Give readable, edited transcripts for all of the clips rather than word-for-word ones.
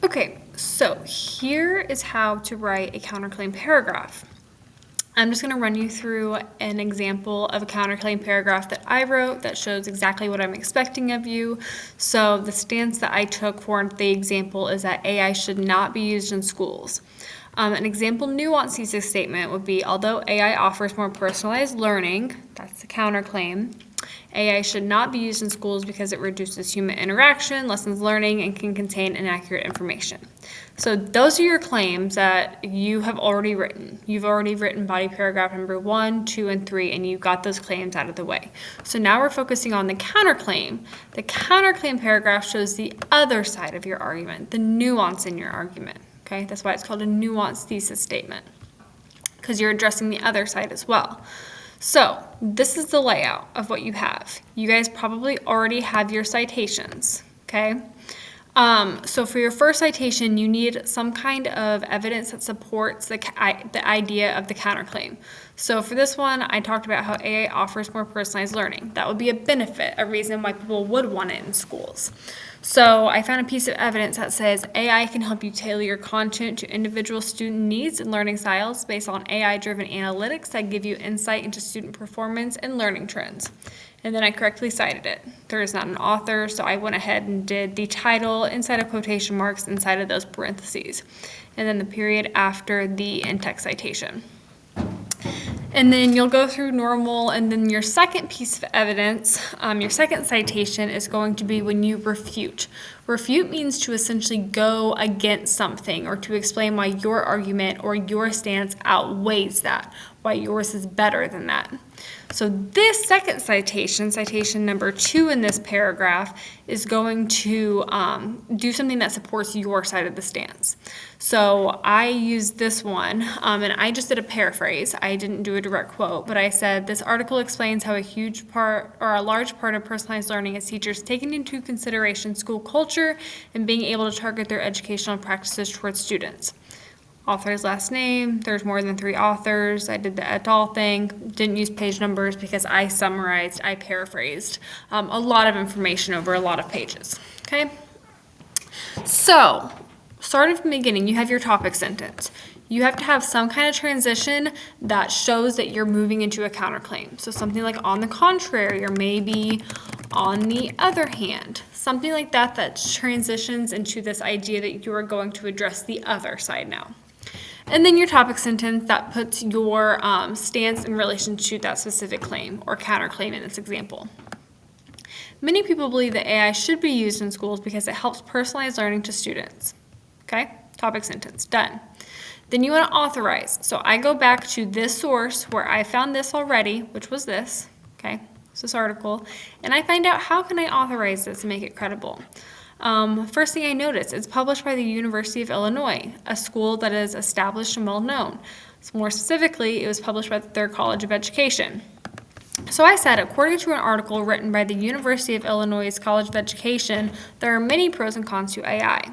Okay, so here is how to write a counterclaim paragraph. I'm just going to run you through an example of a counterclaim paragraph that I wrote that shows exactly what I'm expecting of you. So the stance that I took for the example is that AI should not be used in schools. An example nuance thesis statement would be, although AI offers more personalized learning, that's the counterclaim, AI should not be used in schools because it reduces human interaction, lessens learning, and can contain inaccurate information. So those are your claims that you have already written. You've already written body paragraph number 1, 2, and 3, and you got those claims out of the way. So now we're focusing on the counterclaim. The counterclaim paragraph shows the other side of your argument, the nuance in your argument. Okay, that's why it's called a nuance thesis statement, because you're addressing the other side as well. So this is the layout of what you have. You guys probably already have your citations, okay? So for your first citation, you need some kind of evidence that supports the idea of the counterclaim. So for this one, I talked about how AI offers more personalized learning. That would be a benefit, a reason why people would want it in schools. So I found a piece of evidence that says AI can help you tailor your content to individual student needs and learning styles based on AI-driven analytics that give you insight into student performance and learning trends. And then I correctly cited it. There is not an author, so I went ahead and did the title inside of quotation marks inside of those parentheses, and then the period after the in-text citation. And then you'll go through normal, and then your second piece of evidence, your second citation is going to be when you refute. Refute means to essentially go against something or to explain why your argument or your stance outweighs that, why yours is better than that. So this second citation, citation number 2 in this paragraph, is going to do something that supports your side of the stance. So I used this one, and I just did a paraphrase. I didn't do a direct quote, but I said, this article explains how a huge part or a large part of personalized learning is teachers taking into consideration school culture and being able to target their educational practices towards students. Author's last name, there's more than 3 authors. I did the et al. Thing, didn't use page numbers because I summarized, I paraphrased a lot of information over a lot of pages, okay? So, starting from the beginning, you have your topic sentence. You have to have some kind of transition that shows that you're moving into a counterclaim. So something like on the contrary, or maybe on the other hand, something like that that transitions into this idea that you are going to address the other side now. And then your topic sentence that puts your stance in relation to that specific claim or counterclaim in this example. Many people believe that AI should be used in schools because it helps personalize learning to students. Okay, topic sentence, done. Then you want to authorize. So I go back to this source where I found this already, which was this, okay, it's this article, and I find out how can I authorize this and make it credible. First thing I noticed, it's published by the University of Illinois, a school that is established and well known. So more specifically, it was published by their College of Education. So I said, according to an article written by the University of Illinois College of Education, there are many pros and cons to AI.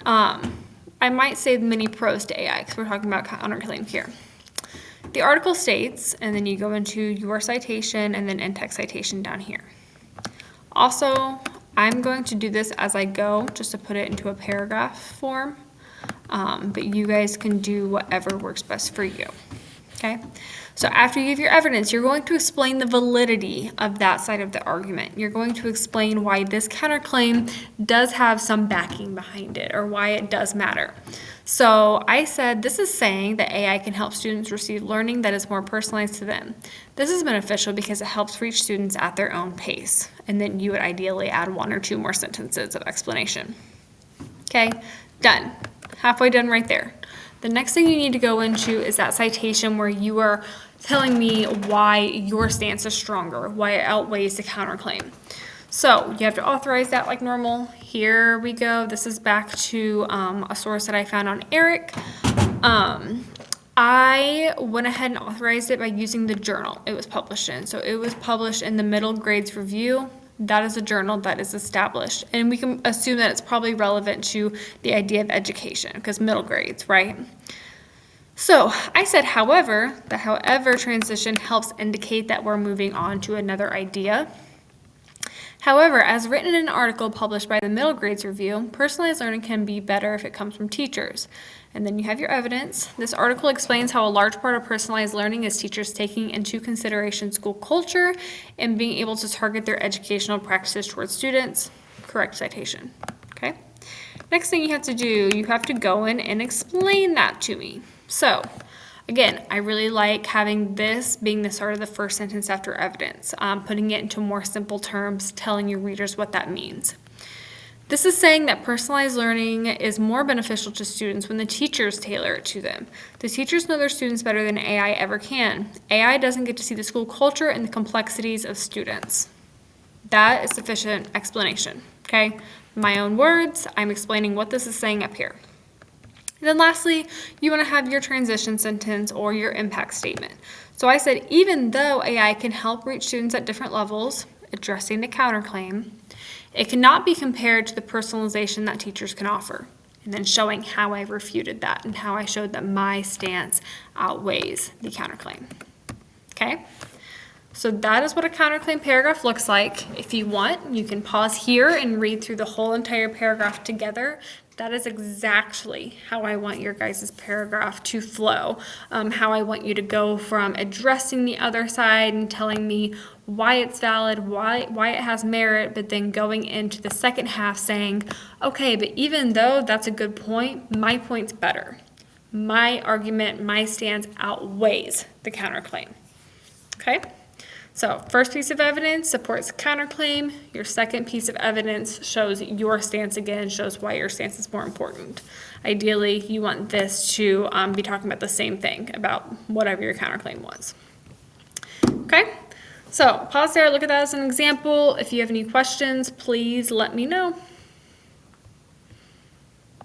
I might say many pros to AI because we're talking about counterclaim here. The article states, and then you go into your citation and then in-text citation down here. Also, I'm going to do this as I go, just to put it into a paragraph form, but you guys can do whatever works best for you, okay? So after you give your evidence, you're going to explain the validity of that side of the argument. You're going to explain why this counterclaim does have some backing behind it, or why it does matter. So I said, this is saying that AI can help students receive learning that is more personalized to them. This is beneficial because it helps reach students at their own pace. And then you would ideally add 1 or 2 more sentences of explanation. Okay, done. Halfway done right there. The next thing you need to go into is that citation where you are telling me why your stance is stronger, why it outweighs the counterclaim. So you have to authorize that like normal. Here we go. This is back to a source that I found on Eric. I went ahead and authorized it by using the journal it was published in. So it was published in the Middle Grades Review. That is a journal that is established. And we can assume that it's probably relevant to the idea of education because middle grades, right? So I said, however, the however transition helps indicate that we're moving on to another idea. However, as written in an article published by the Middle Grades Review, personalized learning can be better if it comes from teachers. And then you have your evidence. This article explains how a large part of personalized learning is teachers taking into consideration school culture and being able to target their educational practices towards students. Correct citation. Okay. Next thing you have to do, you have to go in and explain that to me. So, again, I really like having this being the start of the first sentence after evidence, putting it into more simple terms, telling your readers what that means. This is saying that personalized learning is more beneficial to students when the teachers tailor it to them. The teachers know their students better than AI ever can. AI doesn't get to see the school culture and the complexities of students. That is sufficient explanation, okay? My own words, I'm explaining what this is saying up here. And then lastly, you want to have your transition sentence or your impact statement. So I said, even though AI can help reach students at different levels, addressing the counterclaim, it cannot be compared to the personalization that teachers can offer. And then showing how I refuted that and how I showed that my stance outweighs the counterclaim. Okay? So that is what a counterclaim paragraph looks like. If you want, you can pause here and read through the whole entire paragraph together. That is exactly how I want your guys' paragraph to flow, how I want you to go from addressing the other side and telling me why it's valid, why it has merit, but then going into the second half saying, okay, but even though that's a good point, my point's better. My argument, my stance outweighs the counterclaim. Okay? So first piece of evidence supports counterclaim. Your second piece of evidence shows your stance again, shows why your stance is more important. Ideally, you want this to be talking about the same thing, about whatever your counterclaim was. Okay, so pause there, look at that as an example. If you have any questions, please let me know.